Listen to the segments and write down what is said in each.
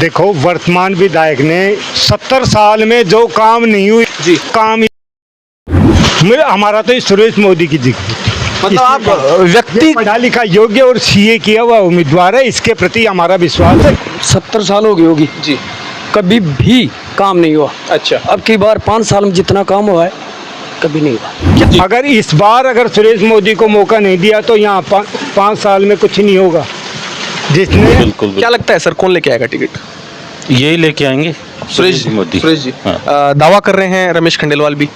देखो, वर्तमान विधायक ने 70 साल में जो काम नहीं हुई जी हमारा तो सुरेश मोदी की जिक्र। मतलब आप व्यक्ति पढ़ा लिखा योग्य और सीए किया हुआ उम्मीदवार है, इसके प्रति हमारा विश्वास है। 70 साल हो गई होगी जी कभी भी काम नहीं हुआ। अच्छा अब की बार 5 साल में जितना काम हुआ है कभी नहीं हुआ। अगर इस बार अगर सुरेश मोदी को मौका नहीं दिया तो यहाँ 5 साल में कुछ नहीं होगा। जिसने बिल्कुल क्या लगता है सर, कौन लेके आएगा टिकट? यही लेके आएंगे सुरेश मोदी। सुरेश जी हाँ। दावा कर रहे हैं रमेश खंडेलवाल भी।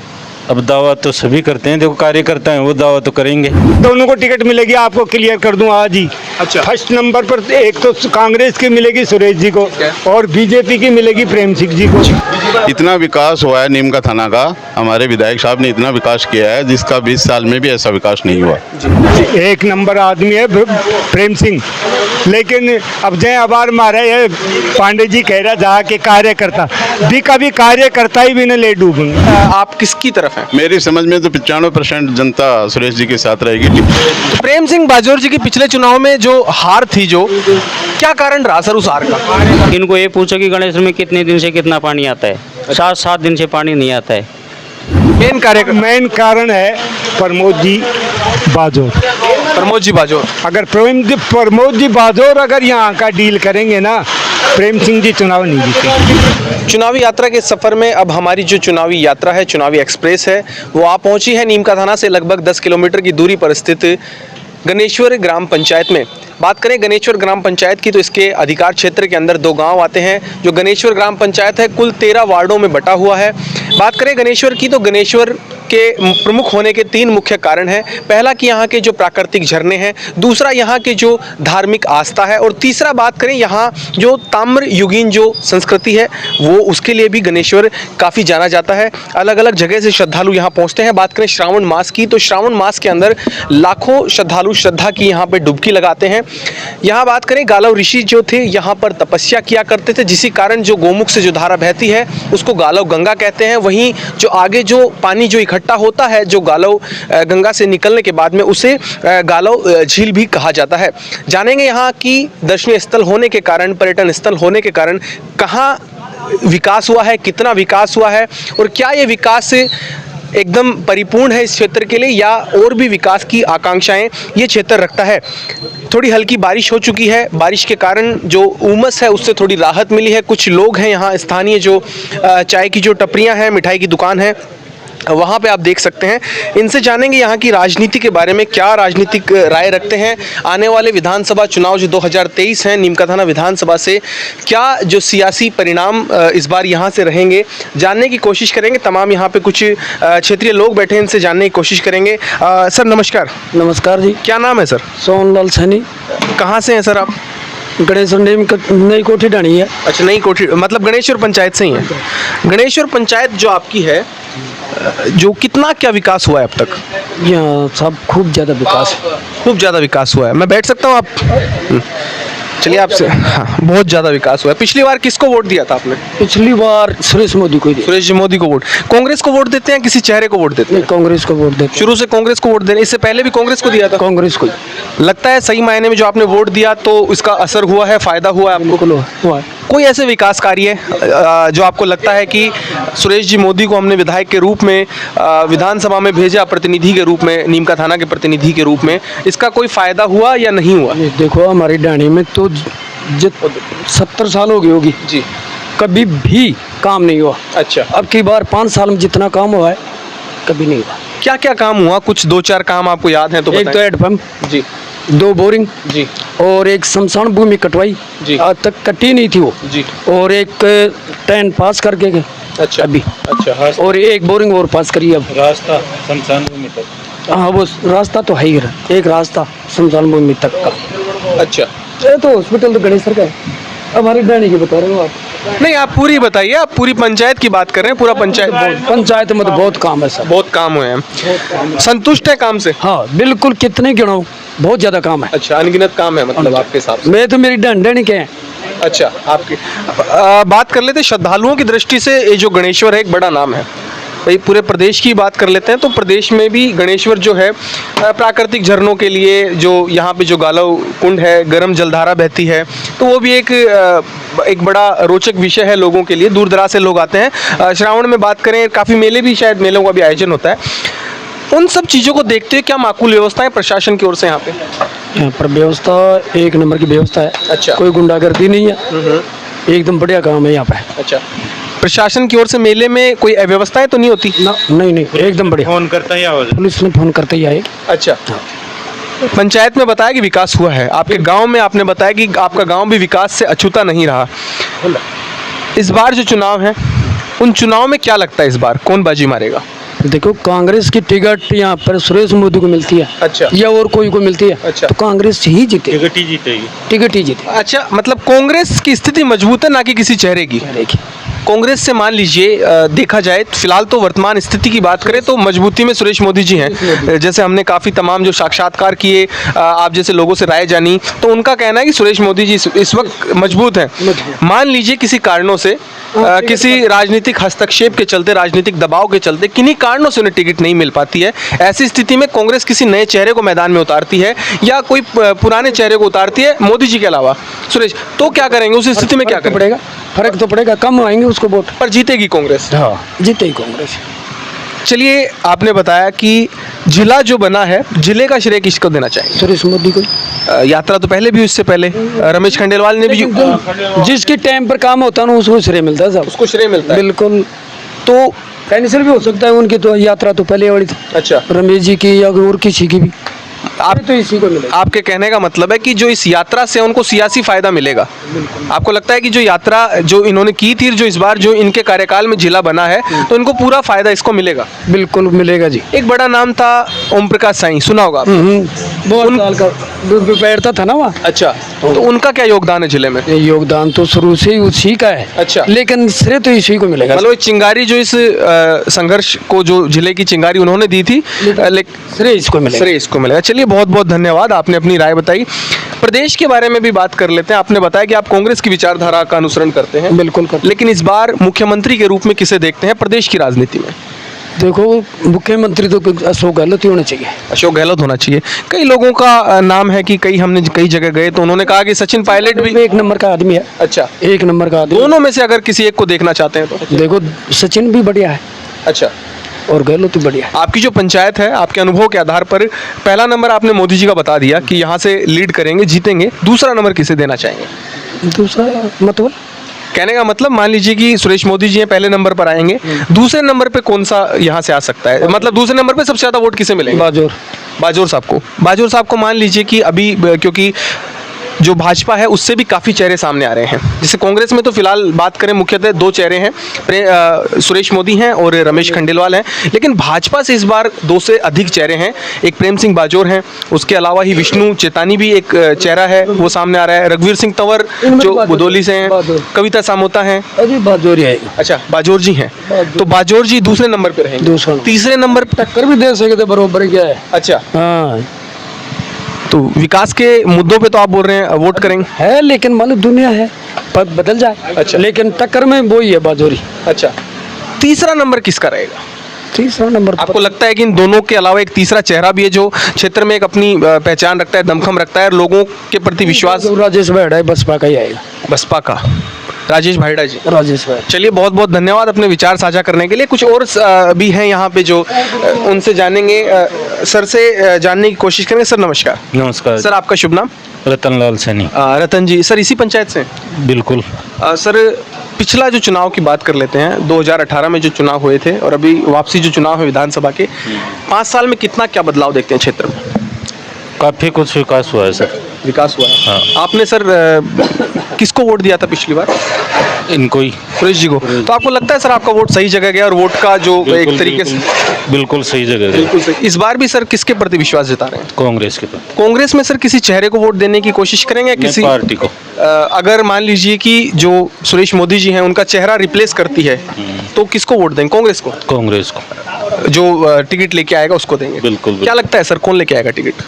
अब दावा तो सभी करते हैं, जो कार्यकर्ता हैं वो दावा तो करेंगे। दोनों को टिकट मिलेगी, आपको क्लियर कर दूं आज ही। अच्छा। फर्स्ट नंबर पर एक तो कांग्रेस की मिलेगी सुरेश जी को और बीजेपी की मिलेगी प्रेम सिंह जी को। इतना विकास हुआ है नीम का थाना का, हमारे विधायक साहब ने इतना विकास किया है जिसका 20 साल में भी ऐसा विकास नहीं हुआ। एक नंबर आदमी है प्रेम सिंह, लेकिन अब जय आभार मारे है पांडे जी कह रहा जहाँ के कार्यकर्ता भी कभी कार्यकर्ता ही भी न ले डूबेंगे। आप किसकी तरफ हैं? मेरी समझ में तो 95% जनता सुरेश जी के साथ रहेगी। तो प्रेम सिंह बाजोर जी की पिछले चुनाव में जो हार थी, जो क्या कारण रहा सर उस हार का? इनको ये पूछो कि गणेश में कितने दिन से कितना पानी आता है? 7 दिन से पानी नहीं आता है। मेन कारण है प्रमोद जी बाजोर। प्रमोद जी बाजोर। अगर प्रमोद जी बाजोर अगर यहाँ का डील करेंगे ना, प्रेम सिंह जी चुनाव नहीं जीतेंगे। चुनावी यात्रा के सफर में अब हमारी जो चुनावी यात्रा है, चुनावी एक्सप्रेस है, वो आ पहुंची है नीम का थाना से लगभग 10 किलोमीटर की दूरी पर स्थित गणेश्वर ग्राम पंचायत में। बात करें गणेश्वर ग्राम पंचायत की तो इसके अधिकार क्षेत्र के अंदर 2 गांव आते हैं। जो गणेश्वर ग्राम पंचायत है कुल 13 वार्डों में बटा हुआ है। बात करें गणेश्वर की तो गणेश्वर के प्रमुख होने के 3 मुख्य कारण हैं। पहला कि यहाँ के जो प्राकृतिक झरने हैं, दूसरा यहाँ के जो धार्मिक आस्था है, और तीसरा बात करें यहाँ जो ताम्र युगीन जो संस्कृति है वो उसके लिए भी गणेश्वर काफ़ी जाना जाता है। अलग अलग जगह से श्रद्धालु यहाँ पहुँचते हैं। बात करें श्रावण मास की तो श्रावण मास के अंदर लाखों श्रद्धालु श्रद्धा की यहाँ पर डुबकी लगाते हैं। यहाँ बात करें गालव ऋषि जो थे यहाँ पर तपस्या किया करते थे, जिसी कारण जो गोमुख से जो धारा बहती है उसको गालव गंगा कहते हैं। वहीं जो आगे जो पानी जो इकट्ठा होता है जो गालव गंगा से निकलने के बाद में उसे गालव झील भी कहा जाता है। जानेंगे यहाँ की दर्शनीय स्थल होने के कारण, पर्यटन स्थल होने के कारण कहाँ विकास हुआ है, कितना विकास हुआ है और क्या ये विकास एकदम परिपूर्ण है इस क्षेत्र के लिए या और भी विकास की आकांक्षाएं ये क्षेत्र रखता है। थोड़ी हल्की बारिश हो चुकी है, बारिश के कारण जो उमस है उससे थोड़ी राहत मिली है। कुछ लोग हैं यहाँ स्थानीय, जो चाय की जो टपरियाँ हैं, मिठाई की दुकान है, वहाँ पे आप देख सकते हैं। इनसे जानेंगे यहाँ की राजनीति के बारे में, क्या राजनीतिक राय रखते हैं। आने वाले विधानसभा चुनाव जो 2023 हैं, नीम का थाना विधानसभा से क्या जो सियासी परिणाम इस बार यहाँ से रहेंगे, जानने की कोशिश करेंगे। तमाम यहाँ पे कुछ क्षेत्रीय लोग बैठे हैं, इनसे जानने की कोशिश करेंगे। सर नमस्कार। नमस्कार जी। क्या नाम है सर? सोनलाल सैनी। कहाँ से हैं सर आप? गणेश्वर नई कोठी ढाणी है। अच्छा, नई कोठी मतलब गणेश्वर पंचायत से ही है। गणेश्वर पंचायत जो आपकी है, जो कितना क्या विकास हुआ है अब तक? यहाँ सब खूब ज़्यादा विकास है। खूब ज़्यादा विकास हुआ है। मैं बैठ सकता हूँ आप? चलिए आपसे। हाँ, बहुत ज़्यादा विकास हुआ है। पिछली बार किसको वोट दिया था आपने? पिछली बार सुरेश मोदी को ही दिया। सुरेश जी मोदी को वोट। कांग्रेस को वोट देते हैं, किसी चेहरे को वोट देते हैं? कांग्रेस को वोट देते। शुरू से कांग्रेस को वोट देने, इससे पहले भी कांग्रेस को दिया था? कांग्रेस को ही। लगता है सही मायने में जो आपने वोट दिया तो इसका असर हुआ है, फायदा हुआ है आपको? हुआ है। कोई ऐसे विकास कार्य जो आपको लगता है कि सुरेश जी मोदी को हमने विधायक के रूप में विधानसभा में भेजा, प्रतिनिधि के रूप में, नीम का थाना के प्रतिनिधि के रूप में, इसका कोई फायदा हुआ या नहीं हुआ? देखो हमारी ढाणी में तो 70 साल हो गई होगी जी कभी भी काम नहीं हुआ। अच्छा। अब की बार 5 साल में जितना काम हुआ है कभी नहीं हुआ। क्या क्या काम हुआ? कुछ 2-4 काम आपको याद है तो एक तो हैंडपम्प जी, 2 बोरिंग जी, और एक शमशान भूमि कटवाई जी, आज तक कटी नहीं थी वो जी, और एक 10 पास करके गए अच्छा अभी। अच्छा, और एक बोरिंग और पास करी अब। रास्ता शमशान भूमि तक। हाँ वो रास्ता तो है ही, एक रास्ता शमशान भूमि तक का। अच्छा। ये तो हॉस्पिटल तो गणेश्वर का है। हमारी ढाणी की बता रहे हो आप? नहीं, आप पूरी बताइए, आप पूरी पंचायत की बात कर रहे हैं। पूरा पंचायत में तो बहुत काम है सर, बहुत काम हुए हैं। संतुष्ट है काम से? हाँ बिल्कुल, कितने गिनो, बहुत ज्यादा काम है। अच्छा, अनगिनत काम है मतलब आपके हिसाब से? मैं तो मेरी ढाणी के हैं। अच्छा, आपकी बात कर लेते श्रद्धालुओं की दृष्टि से ये जो गणेश्वर है एक बड़ा नाम है। भाई पूरे प्रदेश की बात कर लेते हैं तो प्रदेश में भी गणेश्वर जो है प्राकृतिक झरनों के लिए जो यहाँ पे जो गालव कुंड है, गर्म जलधारा बहती है, तो वो भी एक बड़ा रोचक विषय है लोगों के लिए। दूर दराज से लोग आते हैं। श्रावण में बात करें, काफ़ी मेले भी, शायद मेलों का भी आयोजन होता है। उन सब चीज़ों को देखते हुए क्या माकूल व्यवस्थाएं प्रशासन की ओर से यहाँ पे? यहाँ पर व्यवस्था एक नंबर की व्यवस्था है। अच्छा। कोई गुंडागर्दी नहीं है, एकदम बढ़िया काम है यहाँ पे। अच्छा, प्रशासन की ओर से मेले में कोई अव्यवस्थाएं तो नहीं होती? ना, नहीं, एकदम बढ़िया। फोन करता ही आवाज। पुलिस ने फोन करते ही आए। अच्छा, पंचायत में बताया कि विकास हुआ है, आपके गांव में आपने बताया कि आपका गांव भी विकास से अछूता नहीं रहा। इस बार जो चुनाव है, उन चुनाव में क्या लगता है इस बार कौन बाजी मारेगा? देखो, कांग्रेस की टिकट यहाँ पर सुरेश मोदी को मिलती है। अच्छा। या और कोई को मिलती है। अच्छा। तो कांग्रेस ही जीते, टिकट ही जीतेगी। टिकट ही जीते। अच्छा, मतलब कांग्रेस की स्थिति मजबूत है, ना कि किसी चेहरे की। कांग्रेस से मान लीजिए देखा जाए, फिलहाल तो वर्तमान स्थिति की बात करें तो मजबूती में सुरेश मोदी जी हैं। जैसे हमने काफ़ी तमाम जो साक्षात्कार किए, आप जैसे लोगों से राय जानी, तो उनका कहना है कि सुरेश मोदी जी इस वक्त मजबूत हैं। मान लीजिए किसी कारणों से, किसी राजनीतिक हस्तक्षेप के चलते, राजनीतिक दबाव के चलते किन्हीं कारणों से उन्हें टिकट नहीं मिल पाती है, ऐसी स्थिति में कांग्रेस किसी नए चेहरे को मैदान में उतारती है या कोई पुराने चेहरे को उतारती है मोदी जी के अलावा, सुरेश, तो क्या करेंगे उस स्थिति में? क्या पड़ेगा? फर्क तो पड़ेगा, कम आएंगे उसको वोट, पर जीतेगी कांग्रेस। हाँ, जीतेगी कांग्रेस। चलिए, आपने बताया कि जिला जो बना है, जिले का श्रेय किसको देना चाहिए? सुरेश मोदी को। यात्रा तो पहले भी, उससे पहले रमेश खंडेलवाल ने भी। जिसके टाइम पर काम होता है ना, उसको श्रेय मिलता है साहब। उसको श्रेय मिलता है, बिल्कुल। तो कैंसिल भी हो सकता है उनकी तो यात्रा तो पहले वाली थी। अच्छा, रमेश जी की या और किसी की भी। आप तो इसी को मिलेगा। आपके कहने का मतलब है कि जो इस यात्रा से उनको सियासी फायदा मिलेगा। आपको लगता है कि जो यात्रा जो इन्होंने की थी, जो इस बार जो इनके कार्यकाल में जिला बना है, तो इनको पूरा फायदा इसको मिलेगा? बिल्कुल मिलेगा जी। एक बड़ा नाम था ओम प्रकाश साई, सुना होगा आपने? बहुत साल का बैठता था ना वहाँ। अच्छा, तो उनका क्या योगदान है जिले में? योगदान तो शुरू से ही उसी का है। अच्छा, लेकिन श्रेय तो इसी को मिलेगा। मतलब चिंगारी जो इस संघर्ष को, जो जिले की चिंगारी उन्होंने दी थी, श्रेय इसको मिलेगा। श्रेय इसको मिलेगा। चलिए, बहुत बहुत धन्यवाद, आपने अपनी राय बताई। प्रदेश के बारे में भी बात कर लेते हैं। आपने बताया कि आप कांग्रेस की विचारधारा का अनुसरण करते हैं। बिल्कुल करते। लेकिन इस बार मुख्यमंत्री के रूप में किसे देखते हैं प्रदेश की राजनीति में? देखो, मुख्यमंत्री तो अशोक गहलोत ही होना चाहिए। अशोक गहलोत होना चाहिए। कई लोगों का नाम है कि हमने कई जगह गए तो उन्होंने कहा कि सचिन पायलट भी एक नंबर का आदमी है। अच्छा, एक नंबर का आदमी। दोनों में से अगर किसी एक को देखना चाहते हैं तो? देखो, सचिन भी बढ़िया है। अच्छा, और गहलोत भी बढ़िया है। आपकी जो पंचायत है, आपके अनुभव के आधार पर पहला नंबर आपने मोदी जी का बता दिया कि यहाँ से लीड करेंगे, जीतेंगे। दूसरा नंबर किसे देना चाहेंगे? दूसरा मतलब, कहने का मतलब, मान लीजिए कि सुरेश मोदी जी हैं, पहले नंबर पर आएंगे, दूसरे नंबर पे कौन सा यहाँ से आ सकता है? मतलब दूसरे नंबर पे सबसे ज्यादा वोट किसे मिलेंगे? बाजोर साहब को। बाजोर साहब को मान लीजिए कि अभी, क्योंकि जो भाजपा है उससे भी काफ़ी चेहरे सामने आ रहे हैं। जैसे कांग्रेस में तो फिलहाल बात करें, मुख्यतः दो चेहरे हैं, सुरेश मोदी हैं और रमेश खंडेलवाल हैं। लेकिन भाजपा से इस बार दो से अधिक चेहरे हैं। एक प्रेम सिंह बाजोर हैं, उसके अलावा ही विष्णु चेतानी भी एक चेहरा है, वो सामने आ रहा है। रघुवीर सिंह तंवर जो बुदौली से हैं, कविता सामोता हैं। अभी बाजोर ही है। अच्छा, बाजोर जी हैं, तो बाजोर जी दूसरे नंबर पर रहेंगे। तीसरे नंबर पर टक्कर भी दे सकते, बरोबर क्या है। अच्छा, हाँ, तो विकास के मुद्दों पे तो आप बोल रहे हैं वोट करेंगे है, लेकिन मान लो दुनिया है, पर बदल जाए। अच्छा, लेकिन टक्कर में वो ही है, बाजोरी। अच्छा, तीसरा नंबर किसका रहेगा? तीसरा नंबर आपको लगता है कि इन दोनों के अलावा एक तीसरा चेहरा भी है जो क्षेत्र में एक अपनी पहचान रखता है, दमखम रखता है, लोगों के प्रति विश्वास? राजेश भाईड़ा है, बसपा का ही आएगा। बसपा का राजेश भाईड़ा जी। राजेश भाई, चलिए, बहुत बहुत धन्यवाद अपने विचार साझा करने के लिए। कुछ और भी हैं यहाँ पे जो उनसे जानेंगे, सर से जानने की कोशिश करेंगे। सर नमस्कार। नमस्कार सर, आपका शुभ नाम? रतनलाल सैनी। रतन जी, सर इसी पंचायत से? बिल्कुल। सर, पिछला जो चुनाव की बात कर लेते हैं, 2018 में जो चुनाव हुए थे और अभी वापसी जो चुनाव है विधानसभा के, 5 साल में कितना क्या बदलाव देखते हैं क्षेत्र में? काफ़ी कुछ विकास हुआ है सर। विकास हुआ है। हाँ। आपने सर किसको वोट दिया था पिछली बार? इनको ही। सुरेश जी को। तो आपको लगता है सर आपका वोट सही जगह गया और वोट का जो एक तरीके से बिल्कुल सही जगह गया। बिल्कुल सही। इस बार भी सर किसके प्रति विश्वास जता रहे हैं? कांग्रेस के प्रति। कांग्रेस में सर किसी चेहरे को वोट देने की कोशिश करेंगे? किसी पार्टी को? अगर मान लीजिए कि जो सुरेश मोदी जी हैं उनका चेहरा रिप्लेस करती है तो किसको वोट देंगे? कांग्रेस को? कांग्रेस को। जो टिकट लेके आएगा उसको देंगे? बिल्कुल। क्या लगता है सर कौन लेके आएगा टिकट?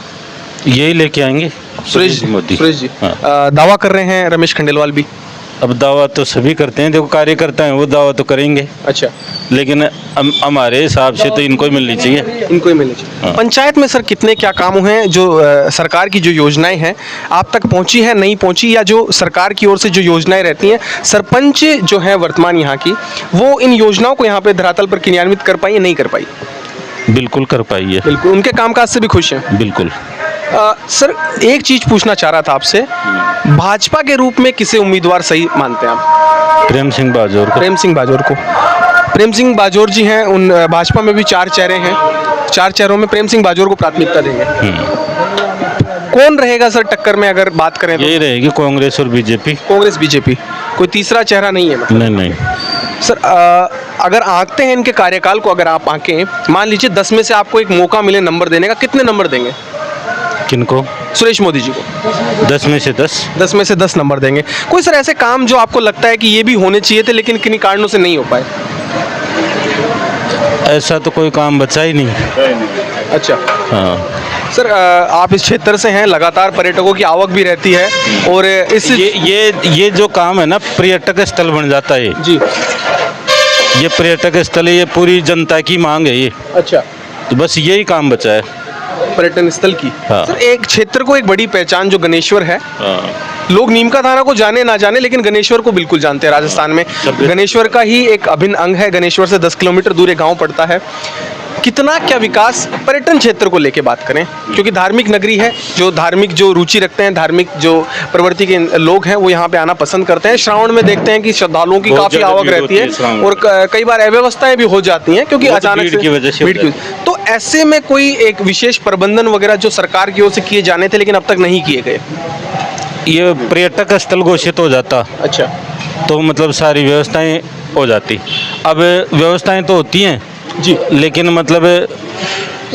यही लेके आएंगे, सुरेश मोदी। सुरेश जी। हाँ। दावा कर रहे हैं रमेश खंडेलवाल भी। अब दावा तो सभी करते हैं, देखो कार्यकर्ता हैं वो दावा तो करेंगे, अच्छा, लेकिन हमारे हिसाब से तो इनको ही मिलनी चाहिए। इनको ही मिलनी चाहिए। हाँ। पंचायत में सर कितने क्या काम हुए हैं जो सरकार की जो योजनाएं हैं आप तक पहुंची है, नहीं पहुंची, या जो सरकार की ओर से जो योजनाएं रहती हैं सरपंच जो है वर्तमान यहाँ की, वो इन योजनाओं को यहाँ पे धरातल पर क्रियान्वित कर पाई या नहीं कर पाई? बिल्कुल कर पाई है, बिल्कुल, उनके कामकाज से भी खुश हैं। बिल्कुल। सर एक चीज पूछना चाह रहा था आपसे, भाजपा के रूप में किसे उम्मीदवार सही मानते हैं आप? प्रेम सिंह बाजौर को। प्रेम सिंह बाजौर को। प्रेम सिंह बाजौर जी हैं, उन भाजपा में भी 4 चेहरे हैं, 4 चेहरों में प्रेम सिंह बाजौर को प्राथमिकता देंगे। कौन रहेगा सर टक्कर में अगर बात करें तो? यही रहेगी कांग्रेस और बीजेपी। कांग्रेस बीजेपी, कोई तीसरा चेहरा नहीं है मतलब? नहीं नहीं। सर अगर आंकते हैं इनके कार्यकाल को, अगर आप आंकें, मान लीजिए 10 में से आपको एक मौका मिले नंबर देने का, कितने नंबर देंगे? किनको? सुरेश मोदी जी को। 10 में से 10। 10 में से 10 नंबर देंगे। कोई सर ऐसे काम जो आपको लगता है कि ये भी होने चाहिए थे लेकिन किन्हीं कारणों से नहीं हो पाए? ऐसा तो कोई काम बचा ही नहीं। अच्छा। हाँ। सर आप इस क्षेत्र से हैं, लगातार पर्यटकों की आवक भी रहती है और इस ये जो काम है ना, पर्यटक स्थल बन जाता है जी। ये पर्यटक स्थल है, ये पूरी जनता की मांग है ये, अच्छा, तो बस यही काम बचा है। पर्यटन स्थल की। हाँ। सर एक क्षेत्र को एक बड़ी पहचान जो गणेश्वर है, हाँ। लोग नीम का थाना को जाने ना जाने लेकिन गणेश्वर को बिल्कुल जानते हैं। राजस्थान में गणेश्वर का ही एक अभिन्न अंग है, गणेश्वर से 10 किलोमीटर दूर एक गाँव पड़ता है। कितना क्या विकास पर्यटन क्षेत्र को लेके बात करें, क्योंकि धार्मिक नगरी है, जो धार्मिक जो रुचि रखते हैं, धार्मिक जो प्रवृत्ति के लोग हैं वो यहाँ पे आना पसंद करते हैं। श्रावण में देखते हैं कि श्रद्धालुओं की काफी आवक रहती है और कई बार अव्यवस्थाएं भी हो जाती हैं क्योंकि अचानक भीड़ की वजह से भीड़ की। तो ऐसे में कोई एक विशेष प्रबंधन वगैरह जो सरकार की ओर से किए जाने थे लेकिन अब तक नहीं किए गए? ये पर्यटक स्थल घोषित हो जाता अच्छा, तो मतलब सारी व्यवस्थाएं हो जाती। अब व्यवस्थाएं तो होती हैं जी, लेकिन मतलब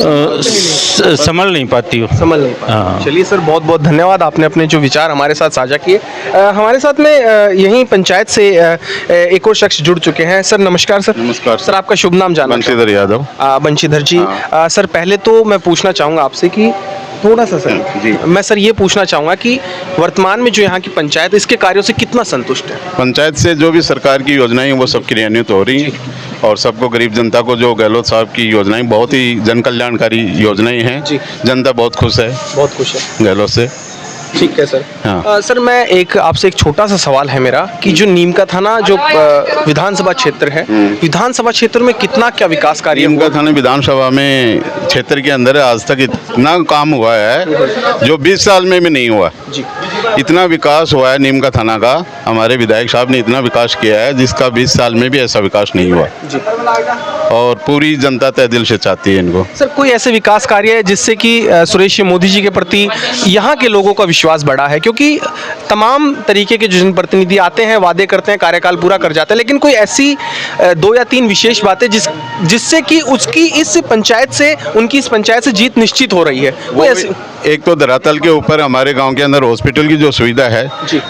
संभल नहीं पाती हो। समझ नहीं पा। हाँ। चलिए सर, बहुत बहुत धन्यवाद, आपने अपने जो विचार हमारे साथ साझा किए। हमारे साथ में यहीं पंचायत से एक और शख्स जुड़ चुके हैं। सर नमस्कार। सर नमस्कार सर, आपका शुभ नाम जानना चाहूँगा? बंशीधर यादव। बंशीधर जी। सर पहले तो मैं पूछना चाहूँगा आपसे कि थोड़ा सा सर जी। मैं सर ये पूछना चाहूँगा कि वर्तमान में जो यहाँ की पंचायत इसके कार्यों से कितना संतुष्ट है? पंचायत से जो भी सरकार की योजनाएं हैं वो सब क्रियान्वित हो रही हैं और सबको, गरीब जनता को जो गहलोत साहब की योजनाएं बहुत ही जन कल्याणकारी योजनाएं हैं, जी। जनता बहुत खुश है बहुत खुश है। गहलोत से। ठीक है सर। हाँ। सर मैं एक आपसे एक छोटा सा सवाल है मेरा कि जो नीम का थाना जो विधानसभा क्षेत्र है, विधानसभा क्षेत्र में कितना क्या विकास कार्य नीम का हुआ? थाना विधानसभा में क्षेत्र के अंदर आज तक इतना काम हुआ है जो 20 साल में भी नहीं हुआ। जी। इतना विकास हुआ है नीम का थाना का, हमारे विधायक साहब ने इतना विकास किया है जिसका 20 साल में भी ऐसा विकास नहीं हुआ जी। और पूरी जनता तहे दिल से चाहती है इनको। सर कोई ऐसे विकास कार्य है जिससे कि सुरेश मोदी जी के प्रति यहाँ के लोगों का विश्वास बढ़ा है? क्योंकि तमाम तरीके के जो जनप्रतिनिधि आते हैं, वादे करते हैं, कार्यकाल पूरा कर जाते हैं, लेकिन कोई ऐसी 2 या 3 विशेष बातें जिससे कि उसकी इस पंचायत से, उनकी इस पंचायत से जीत निश्चित हो रही है, वो ऐसी? एक तो धरातल के ऊपर हमारे गांव के अंदर हॉस्पिटल की जो सुविधा है,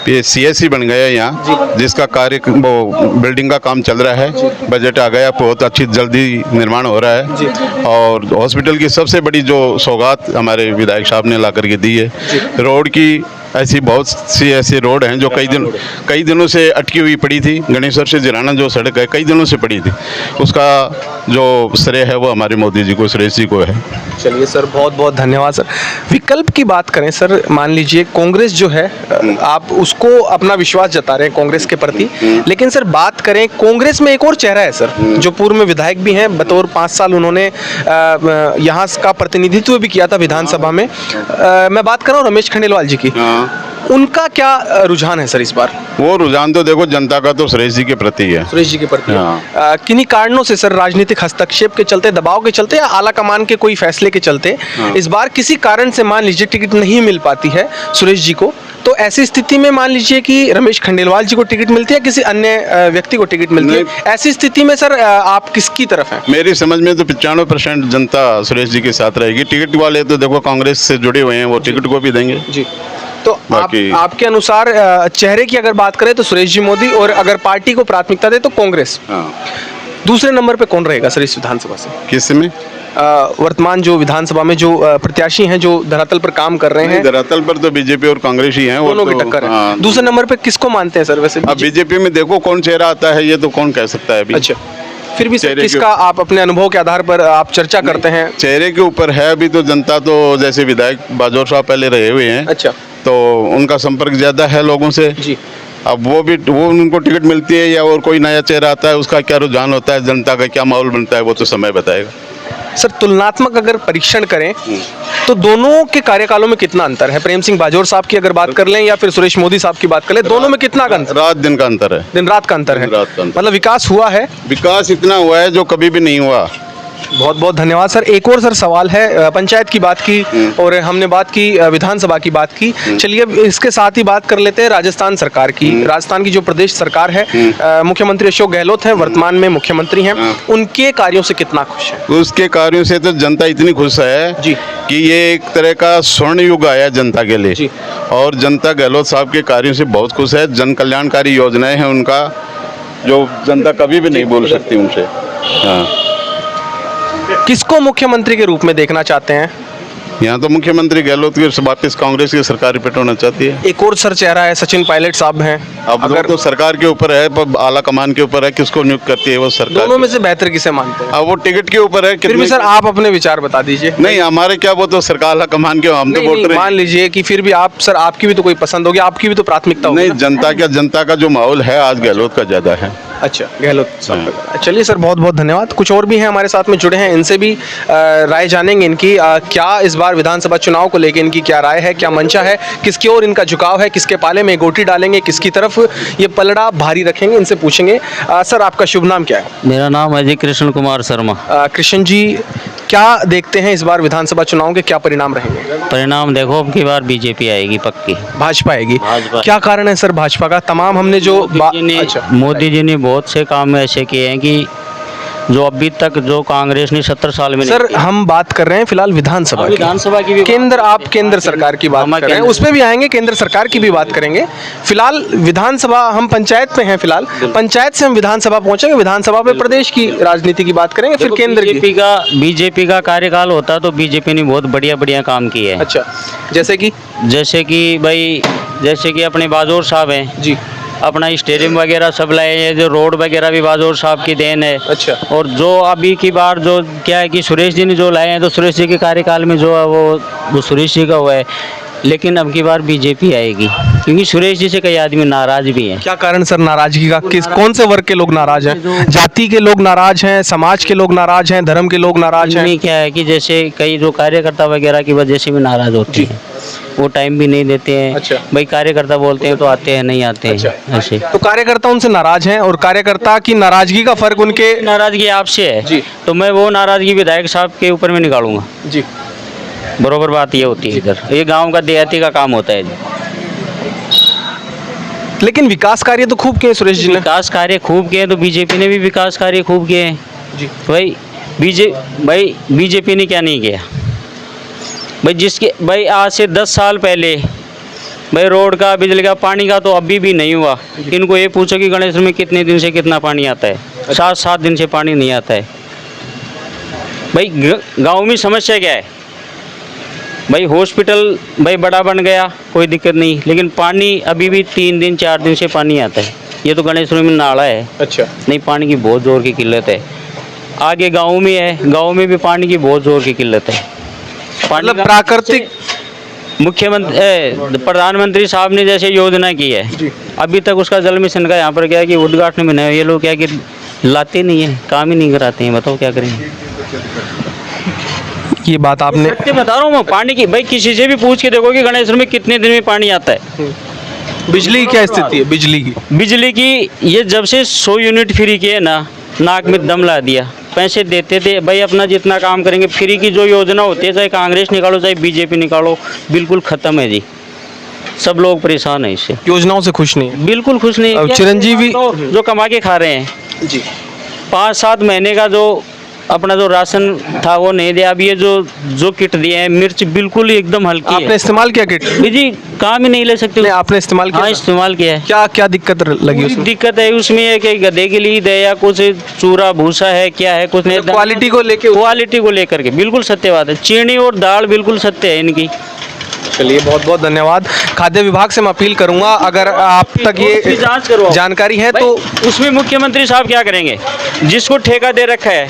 ये CSC बन गया है यहाँ, जिसका कार्य वो बिल्डिंग का काम चल रहा है, बजट आ गया, बहुत अच्छी जल्दी निर्माण हो रहा है। और हॉस्पिटल की सबसे बड़ी जो सौगात हमारे विधायक साहब ने ला करके दी है, रोड की ऐसी बहुत सी ऐसी रोड हैं जो कई दिनों से अटकी हुई पड़ी थी। गणेश्वर से जिराना जो सड़क है कई दिनों से पड़ी थी, उसका जो श्रेय है वो हमारे मोदी जी को, सुरेश जी को है। चलिए सर, बहुत बहुत धन्यवाद सर। विकल्प की बात करें सर, मान लीजिए कांग्रेस जो है, आप उसको अपना विश्वास जता रहे हैं कांग्रेस के प्रति, लेकिन सर बात करें कांग्रेस में एक और चेहरा है सर जो पूर्व में विधायक भी हैं, बतौर 5 साल उन्होंने यहाँ का प्रतिनिधित्व भी किया था विधानसभा में। मैं बात कर रहा हूँ रमेश खंडेलवाल जी की। उनका क्या रुझान है सर इस बार? वो रुझान तो देखो जनता का तो सुरेश जी के प्रति है। सुरेश जी के प्रति। हाँ। किन्हीं कारणों से सर, राजनीतिक हस्तक्षेप के चलते, दबाव के चलते या आला कमान के कोई फैसले के चलते, इस बार किसी कारण से मान लीजिए टिकट नहीं मिल पाती है सुरेश जी को, तो ऐसी स्थिति में मान लीजिए कि रमेश खंडेलवाल जी को टिकट मिलती है, किसी अन्य व्यक्ति को टिकट मिलती है, ऐसी स्थिति में सर आप किसकी तरफ हैं? मेरी समझ में तो 95% जनता सुरेश जी के साथ रहेगी। टिकट वाले तो देखो कांग्रेस से जुड़े हुए हैं, वो टिकट को भी देंगे जी। तो आपके अनुसार चेहरे की अगर बात करें तो सुरेश जी मोदी, और अगर पार्टी को प्राथमिकता दे तो कांग्रेस। हाँ। दूसरे नंबर पे कौन रहेगा सर इस विधानसभा से? किस में? वर्तमान जो विधानसभा में जो प्रत्याशी हैं जो धरातल पर काम कर रहे हैं, धरातल पर तो बीजेपी और कांग्रेस ही हैं, दोनों की टक्कर है। दूसरे नंबर पे किसको मानते हैं सर वैसे? अब बीजेपी में देखो कौन चेहरा आता है, ये तो कौन कह सकता है अभी। अच्छा, फिर भी सर चेहरे किसका आप अपने अनुभव के आधार पर आप चर्चा करते हैं? चेहरे के ऊपर है अभी तो जनता, तो जैसे विधायक बाजौर साहब पहले रहे हुए हैं, अच्छा, तो उनका संपर्क ज्यादा है लोगों से जी। अब वो उनको टिकट मिलती है या और कोई नया चेहरा आता है, उसका क्या रुझान होता है, जनता का क्या माहौल बनता है, वो तो समय बताएगा। सर तुलनात्मक अगर परीक्षण करें तो दोनों के कार्यकालों में कितना अंतर है? प्रेम सिंह बाजौर साहब की अगर बात कर लें या फिर सुरेश मोदी साहब की बात कर लें, दोनों में कितना का अंतर? रात दिन का अंतर है। दिन रात का अंतर है। दिन रात का अंतर। मतलब विकास हुआ है? विकास इतना हुआ है जो कभी भी नहीं हुआ। बहुत बहुत धन्यवाद सर। एक और सर सवाल है, पंचायत की बात की और हमने बात की विधानसभा की बात की, चलिए अब इसके साथ ही बात कर लेते हैं राजस्थान सरकार की। राजस्थान की जो प्रदेश सरकार है, मुख्यमंत्री अशोक गहलोत हैं, वर्तमान में मुख्यमंत्री हैं, उनके कार्यों से कितना खुश है? उसके कार्यों से तो जनता इतनी खुश है जी कि ये एक तरह का स्वर्ण युग आया जनता के लिए जी। और जनता गहलोत साहब के कार्यों से बहुत खुश है। जन कल्याणकारी योजनाएं हैं उनका, जो जनता कभी भी नहीं बोल सकती उनसे। हाँ, किसको मुख्यमंत्री के रूप में देखना चाहते हैं? यहाँ तो मुख्यमंत्री गहलोत की वापस कांग्रेस की सरकार रिपीट होना चाहती है। एक और सर चेहरा है, सचिन पायलट साहब हैं। अब अगर तो सरकार के ऊपर है, पर आला कमान के ऊपर है, किसको नियुक्त करती है वो सरकार। दोनों में से बेहतर किसे मानते हैं? अब वो टिकट के ऊपर है। फिर भी सर आप अपने विचार बता दीजिए। नहीं, हमारे क्या, वो तो सरकार आला कमान के, हम तो नहीं, वोट नहीं, रहे मान लीजिए कि फिर भी आप सर, आपकी भी तो कोई पसंद होगी, आपकी भी तो प्राथमिकता होगी नहीं, ना? जनता का जो माहौल है आज गहलोत का ज्यादा है। अच्छा, गहलोत साहब का। चलिए सर, बहुत बहुत धन्यवाद। कुछ और भी हैं हमारे साथ में जुड़े हैं, इनसे भी राय जानेंगे इनकी, क्या इस बार विधानसभा चुनाव को लेकर इनकी क्या राय है, क्या मंशा है, किसकी ओर इनका झुकाव है, किसके पाले में गोटी डालेंगे, किसकी तरफ ये पलड़ा भारी रखेंगे, इनसे पूछेंगे। सर आपका शुभ नाम क्या है? मेरा नाम अजय कृष्ण कुमार शर्मा। कृष्ण जी, क्या देखते हैं इस बार विधानसभा चुनाव के क्या परिणाम रहेंगे? परिणाम देखो, अब की बार बीजेपी आएगी पक्की। भाजपा आएगी? भाजपा। क्या कारण है सर भाजपा का? तमाम हमने जो मोदी जी ने बहुत से काम ऐसे किए हैं कि जो अभी तक जो कांग्रेस ने 70 साल में सर नहीं किया। हम बात कर रहे हैं फिलहाल विधानसभा की। विधानसभा की भी केंद्र, आप केंद्र सरकार की बात कर रहे हैं, उसमें भी आएंगे, केंद्र सरकार की भी बात करेंगे। फिलहाल विधानसभा, हम पंचायत में हैं फिलहाल, पंचायत से हम विधानसभा पहुंचेंगे, विधानसभा पे प्रदेश की राजनीति की बात करेंगे, फिर केंद्र की। बीजेपी का कार्यकाल होता तो बीजेपी ने बहुत बढ़िया बढ़िया काम किए हैं। अच्छा, जैसे कि भाई जैसे कि अपने बाजौर साहब हैं जी, अपना स्टेडियम वगैरह सब लाए हैं, जो रोड वगैरह भी बाजौर साहब की देन है। अच्छा। और जो अभी की बार जो क्या है कि सुरेश जी ने जो लाए हैं, तो सुरेश जी के कार्यकाल में जो है वो सुरेश जी का हुआ है, लेकिन अब की बार बीजेपी आएगी क्योंकि सुरेश जी से कई आदमी नाराज भी हैं। क्या कारण सर नाराजगी का? कौन से वर्ग के लोग नाराज हैं? जाति के लोग नाराज हैं, समाज के लोग नाराज हैं, धर्म के लोग नाराज हैं? इनमें क्या है कि जैसे कई जो कार्यकर्ता वगैरह की वजह से भी नाराज होते हैं, वो टाइम भी नहीं देते हैं। अच्छा। भाई कार्यकर्ता बोलते हैं तो आते हैं, नहीं आते हैं ऐसे। तो कार्यकर्ता उनसे नाराज हैं और कार्यकर्ता की नाराजगी का फर्क उनके नाराजगी आपसे है जी। तो मैं वो नाराजगी विधायक साहब के ऊपर में निकालूंगा। जी, बरोबर बात ये होती है, इधर ये गांव का देहाती का काम होता है जी। लेकिन विकास कार्य तो खूब किए सुरेश जी ने। विकास कार्य खूब किए तो बीजेपी ने भी विकास कार्य खूब किए हैं जी। भाई। बीजेपी ने क्या नहीं किया भाई आज से 10 साल पहले भाई रोड का, बिजली का, पानी का तो अभी भी नहीं हुआ। इनको ये पूछो कि गणेश में कितने दिन से कितना पानी आता है? 7 दिन से पानी नहीं आता है भाई। गांव में समस्या क्या है भाई? हॉस्पिटल भाई बड़ा बन गया, कोई दिक्कत नहीं, लेकिन पानी अभी भी 3 दिन 4 दिन से पानी आता है। ये तो गणेश में नाला है। अच्छा। नहीं, पानी की बहुत ज़ोर की किल्लत है। आगे गांव में है, गांव में भी पानी की बहुत ज़ोर की किल्लत है। मतलब प्राकृतिक मुख्यमंत्री प्रधानमंत्री साहब ने जैसे योजना की है जी। अभी तक उसका जल मिशन का यहाँ पर क्या है कि उद्घाटन में नहीं, ये लोग क्या कि लाते नहीं है, काम ही नहीं कराते हैं। बताओ क्या करेंगे? ये बात आपने बता रहा हूँ मैं, पानी की भाई किसी से भी पूछ के देखो कि गणेश में कितने दिन में पानी आता है। बिजली की क्या स्थिति है? बिजली की ये जब से 100 यूनिट फ्री किए ना, नाक में दम ला दिया। पैसे देते थे भाई, अपना जितना काम करेंगे। फ्री की जो योजना होती है, चाहे कांग्रेस निकालो चाहे बीजेपी निकालो, बिल्कुल ख़त्म है जी। सब लोग परेशान है इससे, योजनाओं से खुश नहीं है, बिल्कुल खुश नहीं। अब चिरंजीवी जो कमा के खा रहे हैं जी, 5-7 महीने का जो अपना जो राशन था वो नहीं दिया। अब ये जो किट दिए हैं, मिर्च बिल्कुल ही एकदम हल्की आपने है इस्तेमाल किया किट? जी, काम ही नहीं ले सकते। नहीं, आपने इस्तेमाल किया हाँ, था? इस्तेमाल किया है। क्या क्या दिक्कत लगी उसमें? दिक्कत है उसमें है कि गधे की लीद है या कुछ चूरा भूसा है, क्या है कुछ नहीं। क्वालिटी को लेके क्वालिटी को लेकर के बिल्कुल सत्य बात है। चीनी और दाल बिल्कुल सत्य है इनकी। चलिए, बहुत बहुत धन्यवाद। खाद्य विभाग से मैं अपील करूंगा, अगर आप तक उसकी ये जांच करवाओ। जानकारी है भाई, तो उसमें मुख्यमंत्री साहब क्या करेंगे? जिसको ठेका दे रखा है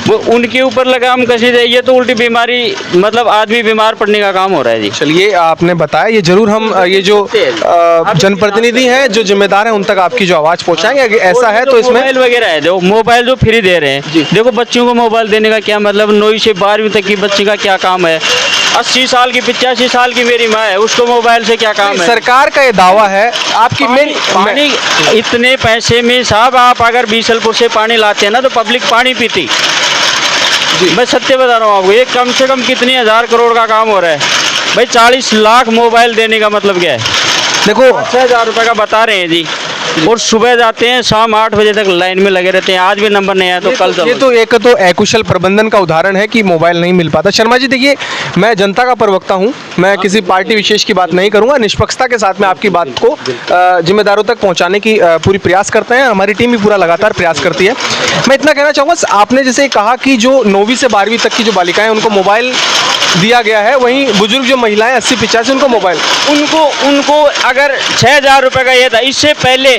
वो उनके ऊपर लगाम कसी दे। ये तो उल्टी बीमारी, मतलब आदमी बीमार पड़ने का काम हो रहा है जी। चलिए, आपने बताया, ये जरूर हम ये जो जनप्रतिनिधि हैं जो जिम्मेदार हैं उन तक आपकी जो आवाज़ पहुंचाएंगे। अगर ऐसा है तो इसमें मोबाइल वगैरह है, जो मोबाइल जो फ्री दे रहे हैं, देखो बच्चों को मोबाइल देने का क्या मतलब? 9 से 12वीं तक की बच्ची का क्या काम है? 80 साल की 85 साल की मेरी माँ है, उसको मोबाइल से क्या काम है? सरकार का ये दावा है आपकी पानी इतने पैसे में साहब, आप अगर बीसलपुर से पानी लाते हैं ना तो पब्लिक पानी पीती। मैं सत्य बता रहा हूँ आपको, ये कम से कम कितनी 1000 करोड़ का काम हो रहा है भाई। 40 लाख मोबाइल देने का मतलब क्या है? देखो, 6000 रुपये का बता रहे हैं जी, और सुबह जाते हैं, शाम 8 बजे तक लाइन में लगे रहते हैं। आज भी नंबर नहीं आया तो कल ये तो एक तो अकुशल प्रबंधन का उदाहरण है कि मोबाइल नहीं मिल पाता। शर्मा जी, देखिए, मैं जनता का प्रवक्ता हूं, मैं किसी पार्टी विशेष की बात नहीं करूंगा। निष्पक्षता के साथ में आपकी बात को जिम्मेदारों तक पहुंचाने की पूरी प्रयास करते हैं। हमारी टीम भी पूरा लगातार प्रयास करती है। मैं इतना कहना चाहूँगा, आपने जैसे कहा कि जो 9वीं से 12वीं तक की जो बालिकाएं उनको मोबाइल दिया गया है, वहीं बुजुर्ग जो महिलाएं 80-85 उनको मोबाइल, उनको अगर 6000 रुपये का ये था, इससे पहले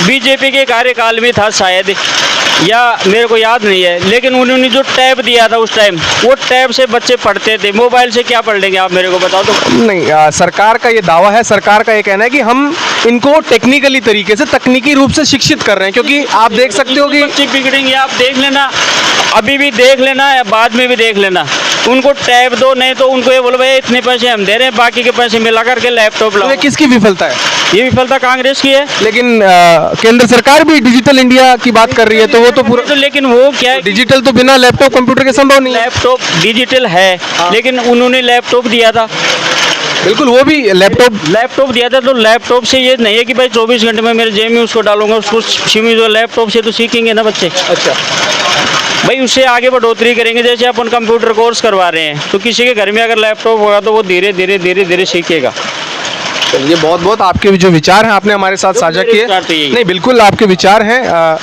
बीजेपी के कार्यकाल में था शायद, या मेरे को याद नहीं है, लेकिन उन्होंने जो टैब दिया था उस टाइम, वो टैब से बच्चे पढ़ते थे। मोबाइल से क्या पढ़ लेंगे आप मेरे को बताओ तो। नहीं, सरकार का ये दावा है, सरकार का ये कहना है कि हम इनको टेक्निकली तरीके से, तकनीकी रूप से शिक्षित कर रहे हैं, क्योंकि आप देख सकते हो कि बच्चे बिगड़ेंगे। आप देख लेना, अभी भी देख लेना या बाद में भी देख लेना, उनको टैब दो, नहीं तो उनको ये बोलो भाई इतने पैसे हम दे रहे हैं, बाकी के पैसे मिला करके लैपटॉप लाओ। ये किसकी विफलता है? ये विफलता कांग्रेस की है। लेकिन केंद्र सरकार भी डिजिटल इंडिया की बात कर रही है, तो वो तो पूरा, तो लेकिन वो क्या है, डिजिटल तो बिना लैपटॉप कंप्यूटर के संभव नहीं है। लैपटॉप डिजिटल है, लेकिन उन्होंने लैपटॉप दिया था। बिल्कुल, वो भी लैपटॉप दिया था, तो लैपटॉप से ये नहीं है कि भाई 24 घंटे में मेरे जेब में उसको डालूंगा, उसको सिमी जो लैपटॉप से तो सीखेंगे ना बच्चे। अच्छा भाई, उससे आगे बढ़ोतरी करेंगे। जैसे अपन कंप्यूटर कोर्स करवा रहे हैं, तो किसी के घर में अगर लैपटॉप होगा तो वो धीरे धीरे धीरे धीरे सीखेगा। चलिए, बहुत बहुत आपके जो विचार हैं आपने हमारे साथ साझा किए। नहीं, बिल्कुल आपके विचार हैं,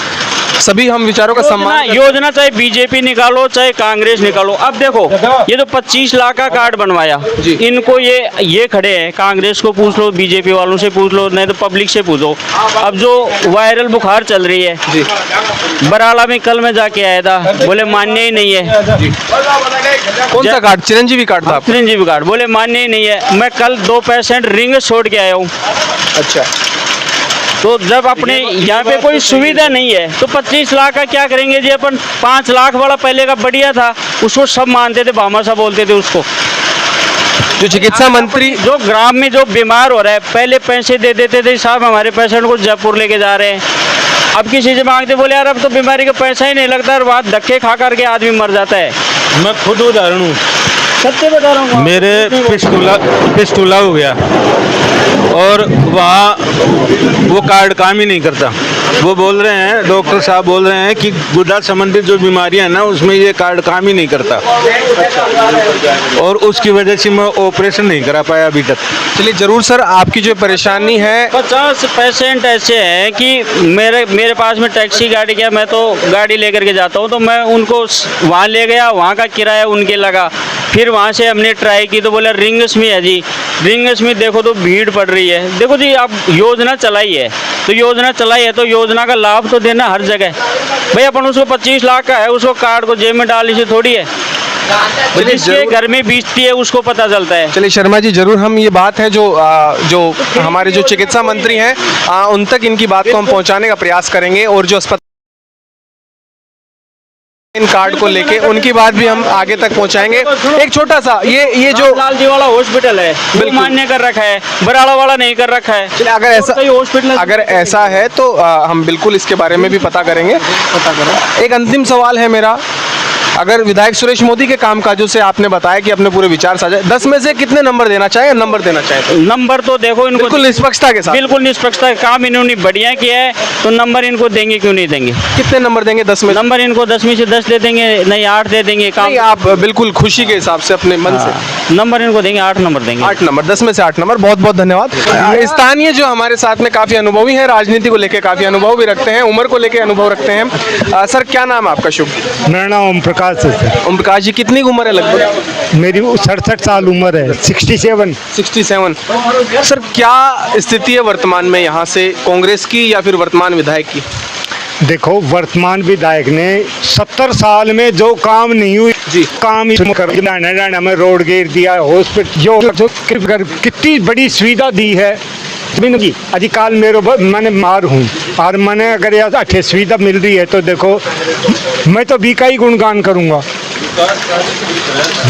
सभी हम विचारों का सम्मान। योजना चाहे बीजेपी निकालो चाहे कांग्रेस निकालो, अब देखो ये तो 25 लाख का कार्ड बनवाया, इनको ये खड़े हैं, कांग्रेस को पूछ लो, बीजेपी वालों से पूछ लो, नहीं तो पब्लिक से पूछो। अब जो वायरल बुखार चल रही है, बराला में कल मैं जाके आया था, बोले मान्य ही नहीं है। कौन सा कार्ड? चिरंजीवी कार्ड था? चिरंजीवी कार्ड, बोले मान्य ही नहीं है। मैं कल 2 पेशेंट रिंग छोड़ के आया हूँ। अच्छा, तो जब अपने यहाँ पे कोई सुविधा नहीं है तो 25 लाख का क्या करेंगे जी अपन? 5 लाख वाला पहले का बढ़िया था, उसको सब मानते थे, भामाशाह बोलते थे उसको। जो चिकित्सा मंत्री, जो ग्राम में जो बीमार हो रहा है, पहले पैसे दे देते थे, साहब हमारे पेशेंट को जयपुर लेके जा रहे हैं, अब किसी से मांगते, बोले यार अब तो बीमारी का पैसा ही नहीं लगता, और वहाँ धक्के खा करके आदमी मर जाता है। मैं खुद उदाहरण हूँ, सत्य बता रहा हूँ। मेरे पिस्टूला हो गया और वहाँ वो कार्ड काम ही नहीं करता। वो बोल रहे हैं, डॉक्टर साहब बोल रहे हैं कि गुर्दा संबंधित जो बीमारियां हैं ना, उसमें ये कार्ड काम ही नहीं करता, और उसकी वजह से मैं ऑपरेशन नहीं करा पाया अभी तक। चलिए, जरूर सर, आपकी जो परेशानी है, 50 पेशेंट ऐसे हैं कि मेरे पास में टैक्सी गाड़ी क्या, मैं तो गाड़ी लेकर के जाता हूँ, तो मैं उनको वहाँ ले गया, वहाँ का किराया उनके लगा, फिर वहाँ से हमने ट्राई की तो बोला रिंग्स में है जी, रिंग्स में देखो तो भीड़ पड़ रही है। देखो जी, आप योजना चलाई है तो योजना का लाभ तो देना हर जगह। भाई अपन उसको 25 लाख का है, उसको कार्ड को जेब में डालने से थोड़ी है, जिसके घर में बीतती है उसको पता चलता है। चलिए शर्मा जी, जरूर हम ये बात है जो हमारे जो चिकित्सा मंत्री हैं उन तक इनकी बात को हम पहुंचाने का प्रयास करेंगे, और जो अस्पताल इन कार्ड को लेके उनकी बात भी हम आगे तक पहुंचाएंगे। एक छोटा सा ये जो लाल जी वाला हॉस्पिटल है, बिल्कुल मान्य कर रखा है, बराड़ा वाला नहीं कर रखा है। चलिए, अगर ऐसा है तो हम बिल्कुल इसके बारे में भी पता करेंगे। एक अंतिम सवाल है मेरा, अगर विधायक सुरेश मोदी के कामकाजों से आपने बताया कि अपने पूरे विचार साझा, 10 में से कितने नंबर देना चाहे, नंबर देना चाहे तो? नंबर तो देखो इनको बिल्कुल निष्पक्षता के साथ। बिल्कुल निष्पक्षता, काम इन्होंने बढ़िया किया है, तो नंबर इनको देंगे, क्यों नहीं देंगे। कितने नंबर देंगे 10 में? नंबर इनको 10 में से 10 दे देंगे, नहीं 8 दे देंगे। काम नहीं, आप बिल्कुल खुशी के हिसाब से अपने मन से नंबर इनको देंगे, 8 नंबर देंगे। 8 नंबर, 10 में से 8 नंबर। बहुत बहुत धन्यवाद। स्थानीय जो हमारे साथ में काफी अनुभवी हैं, राजनीति को लेकर काफी अनुभव भी रखते हैं, उम्र को लेकर अनुभव रखते हैं। सर क्या नाम है आपका? शुभ। मेरा नाम ओम प्रकाश है सर। ओम प्रकाश जी, कितनी उम्र है लगभग? मेरी 67 साल उम्र है, 67। 67। सर क्या स्थिति है वर्तमान में यहाँ से, कांग्रेस की या फिर वर्तमान विधायक की? देखो, वर्तमान विधायक ने 70 साल में जो काम नहीं हुई जी, काम कर में रोड घेर दिया, हॉस्पिटल जो कितनी बड़ी सुविधा दी है। अधिकाल मैंने मार हूँ और मैंने अगर यह अच्छी सुविधा मिल रही है तो देखो, मैं तो बी का ही गुणगान करूँगा।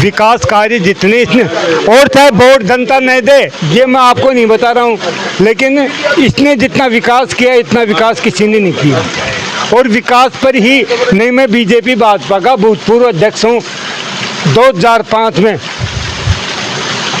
विकास कार्य जितने इसने, और चाहे वोट जनता नहीं दे, ये मैं आपको नहीं बता रहा हूँ, लेकिन इसने जितना विकास किया इतना विकास किसी ने नहीं किया। और विकास पर ही नहीं, मैं बीजेपी भाजपा का भूतपूर्व अध्यक्ष हूँ 2005 में,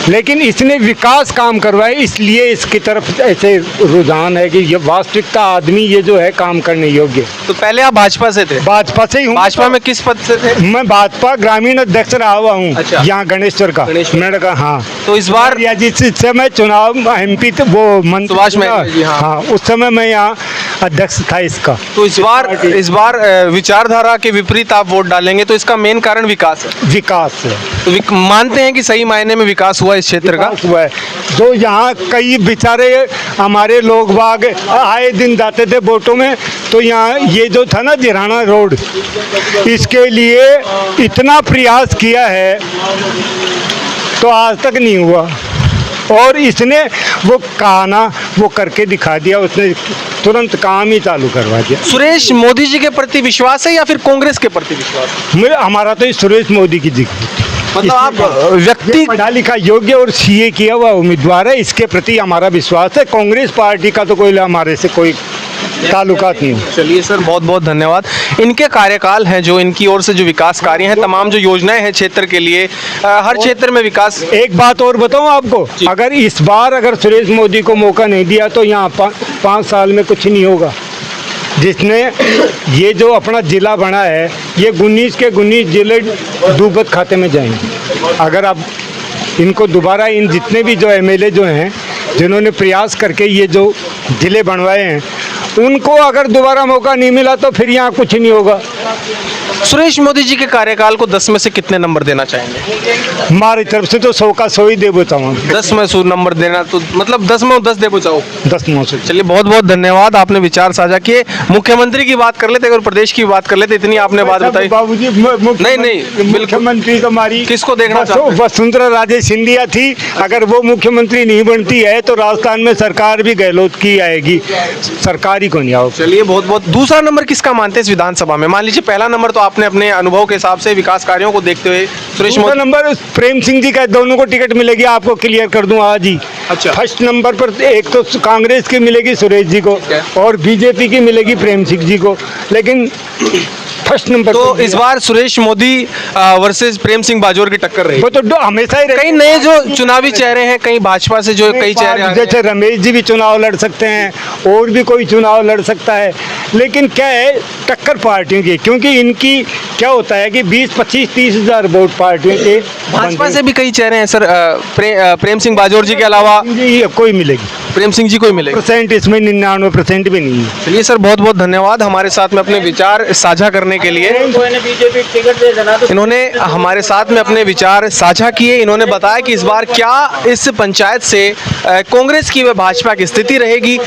लेकिन इसने विकास काम करवाए, इसलिए इसकी तरफ ऐसे रुझान है कि ये वास्तविकता आदमी ये जो है काम करने योग्य। तो पहले आप भाजपा से थे? भाजपा से ही हूँ। भाजपा में किस पद से थे? मैं भाजपा ग्रामीण अध्यक्ष रहा हुआ हूँ। अच्छा। यहाँ गणेश्वर का। मैंने कहा हाँ। तो इस बार या जिस समय चुनाव MP वो मंत्री सुभाष महंत जी, हाँ। हाँ, उस समय मैं यहाँ अध्यक्ष था इसका। तो इस बार विचारधारा के विपरीत आप वोट डालेंगे, तो इसका मेन कारण विकास है। विकास है। तो मानते हैं कि सही मायने में विकास हुआ इस क्षेत्र का? हुआ है। जो यहाँ कई बेचारे हमारे लोग बाग आए दिन जाते थे वोटों में, तो यहाँ ये जो था ना जिराना रोड, इसके लिए इतना प्रयास किया है तो आज तक नहीं हुआ। और इसने वो कहा ना, वो करके दिखा दिया, उसने तुरंत काम ही चालू करवा दिया। सुरेश मोदी जी के प्रति विश्वास है या फिर कांग्रेस के प्रति विश्वास? हमारा तो सुरेश मोदी की जी, मतलब आप व्यक्ति पढ़ा लिखा योग्य और CA किया हुआ उम्मीदवार है, इसके प्रति हमारा विश्वास है। कांग्रेस पार्टी का तो कोई हमारे से कोई ताल्लुकात नहीं। चलिए सर, बहुत बहुत धन्यवाद। इनके कार्यकाल हैं जो इनकी ओर से जो विकास कार्य हैं, तमाम जो योजनाएं हैं क्षेत्र के लिए, हर क्षेत्र में विकास। एक बात और बताऊं आपको, अगर इस बार अगर सुरेश मोदी को मौका नहीं दिया तो यहाँ 5 साल में कुछ नहीं होगा। जिसने ये जो अपना जिला बना है, ये 19 के 19 जिले डूबत खाते में जाएंगे। अगर आप इनको दोबारा, इन जितने भी जो MLA जो हैं, जिन्होंने प्रयास करके ये जो जिले बनवाए हैं, उनको अगर दोबारा मौका नहीं मिला तो फिर यहाँ कुछ नहीं होगा। सुरेश मोदी जी के कार्यकाल को 10 में से कितने नंबर देना चाहेंगे? हमारी तरफ से तो 100 का 100 ही दे बताऊँ। 10 में 100 नंबर देना, तो मतलब 10 में 10 दे बचाओ। 10 में से। चलिए, बहुत बहुत धन्यवाद, आपने विचार साझा किए। मुख्यमंत्री की बात कर लेते और प्रदेश की बात कर लेते, इतनी आपने बात बताई। बाबूजी, नहीं, मुख्यमंत्री तो हमारी किसको देखना चाहते हैं? वसुंधरा राजे सिंधिया थी। अगर वो मुख्यमंत्री नहीं बनती है तो राजस्थान में सरकार भी गहलोत की आएगी, सरकार ही को नहीं आओ। चलिए, बहुत बहुत। दूसरा नंबर किसका मानते हैं इस विधानसभा में? मान लीजिए पहला नंबर तो आपने अपने अनुभव के हिसाब से विकास कार्यों को देखते हुए सुरेश दूसरा मोदी। नंबर प्रेम सिंह जी का, दोनों को टिकट मिलेगी, आपको क्लियर कर दूं आज ही। अच्छा। फर्स्ट नंबर पर एक तो कांग्रेस की मिलेगी सुरेश जी को, और बीजेपी की मिलेगी प्रेम सिंह जी को, लेकिन फर्स्ट नंबर तो इस बार सुरेश मोदी वर्सेस प्रेम सिंह बाजोर की टक्कर रही। वो तो हमेशा ही कई नए जो चुनावी चेहरे हैं, कहीं भाजपा से जो कई चेहरे आ गए। जैसे रमेश जी भी चुनाव लड़ सकते हैं, और भी कोई चुनाव लड़ सकता है, लेकिन क्या है, टक्कर पार्टियों की, क्योंकि इनकी क्या होता है कि 20, 25, 30 हज़ार वोट पार्टियों के। भाजपा से भी कई चेहरे हैं सर, प्रेम सिंह बाजोर जी के अलावा ये कोई मिलेगी, प्रेम सिंह जी को ही मिलेगा। % इसमें 99% भी नहीं है। चलिए सर, बहुत बहुत धन्यवाद हमारे साथ में अपने विचार साझा करने के लिए। इन्होंने हमारे साथ में अपने विचार साझा किए। इन्होंने बताया कि इस बार क्या इस पंचायत से कांग्रेस की व भाजपा की स्थिति रहेगी।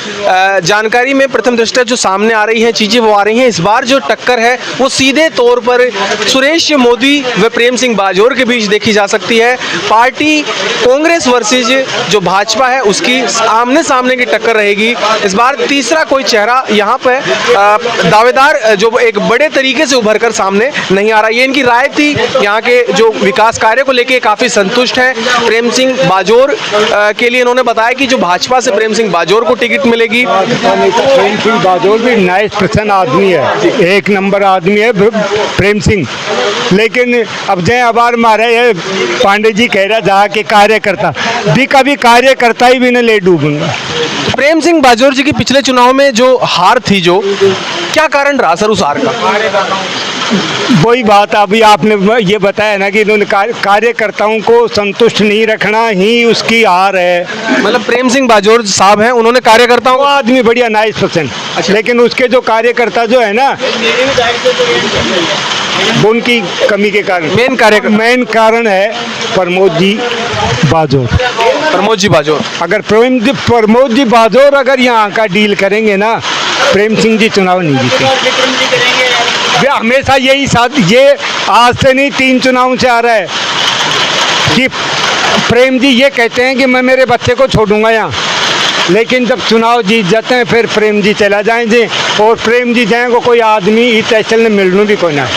जानकारी में प्रथम दृष्टया जो सामने आ रही है चीज़ें वो आ रही हैं। इस बार जो टक्कर है वो सीधे तौर पर सुरेश मोदी व प्रेम सिंह बाजोर के बीच देखी जा सकती है। पार्टी कांग्रेस वर्सेज जो भाजपा है उसकी आमने आमने सामने की टक्कर रहेगी। इस बार तीसरा कोई चेहरा यहाँ पे दावेदार जो एक बड़े तरीके से उभर कर सामने नहीं आ रहा। ये इनकी राय थी। यहाँ के जो विकास कार्य को लेके काफ़ी संतुष्ट है। प्रेम सिंह बाजोर के लिए इन्होंने बताया कि जो भाजपा से प्रेम सिंह बाजोर को टिकट मिलेगी। प्रेम सिंह बाजोर भी नाइस पर्सन आदमी है, एक नंबर आदमी है प्रेम सिंह। लेकिन अब जय आबार मारे ये पांडे जी कह रहा जहाँ के कार्यकर्ता भी कभी कार्यकर्ता ही भी न ले डूबूंगा। प्रेम सिंह बाजोर जी की पिछले चुनाव में जो हार थी, जो क्या कारण रहा सर उस हार का? वही बात अभी आपने ये बताया ना कि इन्होंने कार्यकर्ताओं को संतुष्ट नहीं रखना ही उसकी हार है। मतलब प्रेम सिंह बाजोर साहब हैं, उन्होंने कार्यकर्ताओं वो आदमी बढ़िया नाइस पर्सन, लेकिन उसके जो कार्यकर्ता जो है ना वो उनकी कमी के कारण मेन कारण है प्रमोद जी बाजोर। प्रमोद जी बाजोर अगर प्रमोद जी बाजोर अगर यहाँ का डील करेंगे ना, प्रेम सिंह जी चुनाव नहीं जीते। वे हमेशा यही साथ, ये आज से नहीं 3 चुनाव से आ रहा है कि प्रेम जी ये कहते हैं कि मैं मेरे बच्चे को छोड़ूंगा यहाँ, लेकिन जब चुनाव जीत जाते हैं फिर प्रेम जी चला जाएंगे। और प्रेम जी जाएंगे कोई आदमी इस तहसील में मिलने भी कोई ना,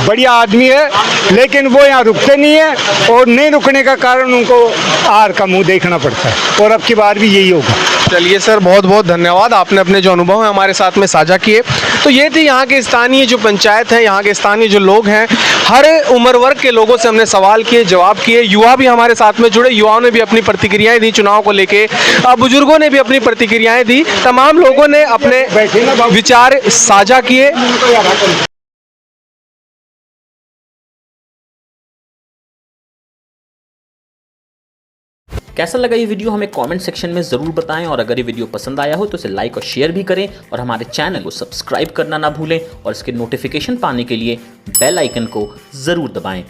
बढ़िया आदमी है, लेकिन वो यहाँ रुकते नहीं है और नहीं रुकने का कारण उनको हार का मुंह देखना पड़ता है। और अब की बार भी यही होगा। चलिए सर, बहुत बहुत धन्यवाद, आपने अपने जो अनुभव हैं हमारे साथ में साझा किए। तो ये थी यहाँ के स्थानीय जो पंचायत है, यहाँ के स्थानीय जो लोग हैं, हर उम्र वर्ग के लोगों से हमने सवाल किए, जवाब किए। युवा भी हमारे साथ में जुड़े, युवाओं ने भी अपनी प्रतिक्रियाएं दी चुनाव को लेके, बुजुर्गों ने भी अपनी प्रतिक्रियाएं दी, तमाम लोगों ने अपने विचार साझा किए। कैसा लगा ये वीडियो हमें कमेंट सेक्शन में ज़रूर बताएं, और अगर ये वीडियो पसंद आया हो तो इसे लाइक और शेयर भी करें, और हमारे चैनल को सब्सक्राइब करना ना भूलें, और इसके नोटिफिकेशन पाने के लिए बेल आइकन को ज़रूर दबाएं।